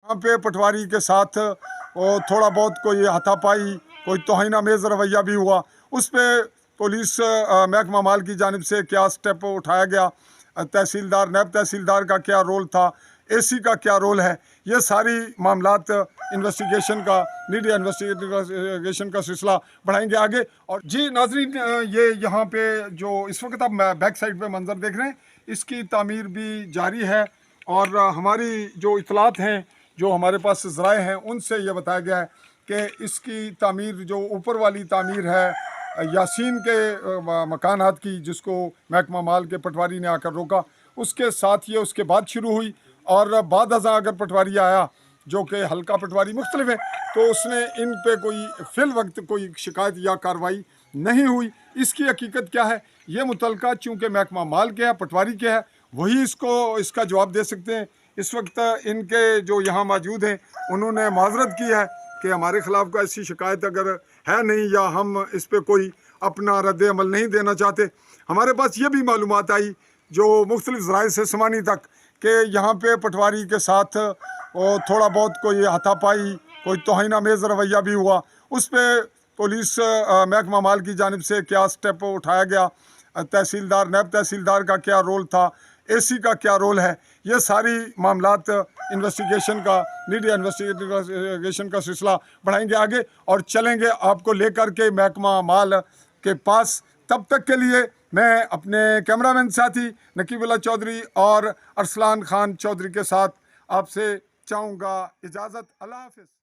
यहाँ पे पटवारी के साथ और थोड़ा बहुत कोई हाथापाई, कोई तौहीन-आमेज़ रवैया भी हुआ। उस पे पुलिस महकमा माल की जानिब से क्या स्टेप उठाया गया, तहसीलदार, नायब तहसीलदार का क्या रोल था, एसी का क्या रोल है, ये सारी मामलात इन्वेस्टिगेशन का, मीडिया इन्वेस्टिगेशन का सिलसिला बढ़ाएंगे आगे। और जी नाज़रीन, ये यहाँ पे जो इस वक्त आप बैक साइड पे मंजर देख रहे हैं, इसकी तामीर भी जारी है। और हमारी जो इतलात हैं, जो हमारे पास ज़राए हैं, उनसे ये बताया गया है कि इसकी तामीर जो ऊपर वाली तामीर है यासीन के मकानात की, जिसको महकमा माल के पटवारी ने आकर रोका, उसके साथ ये उसके बाद शुरू हुई। और बाद अज़ां अगर पटवारी आया जो कि हल्का पटवारी मुख्तलिफ है, तो उसने इन पे कोई फिल वक्त कोई शिकायत या कार्रवाई नहीं हुई। इसकी हकीकत क्या है, ये मुतलका चूँकि महकमा माल के है, पटवारी के है, वही इसका जवाब दे सकते हैं। इस वक्त इनके जो यहाँ मौजूद हैं, उन्होंने माजरत की है कि हमारे ख़िलाफ़ कोई ऐसी शिकायत अगर है नहीं, या हम इस पर कोई अपना रद्द अमल नहीं देना चाहते। हमारे पास ये भी मालूमात आई जो मुख्तलिफ ज़राए से समानी तक, कि यहाँ पे पटवारी के साथ और थोड़ा बहुत कोई हाथापाई, कोई तौहीन-आमेज़ रवैया भी हुआ। उस पे पुलिस महकमा माल की जानिब से क्या स्टेप उठाया गया, तहसीलदार, नायब तहसीलदार का क्या रोल था, एसी का क्या रोल है, ये सारी मामलात इन्वेस्टिगेशन का, मीडिया इन्वेस्टिगेशन का सिलसिला बढ़ाएंगे आगे और चलेंगे आपको लेकर के महकमा माल के पास। तब तक के लिए मैं अपने कैमरामैन साथी नकीबुल्लाह चौधरी और अरसलान खान चौधरी के साथ आपसे चाहूँगा इजाज़त। अल्लाह हाफ़िज़।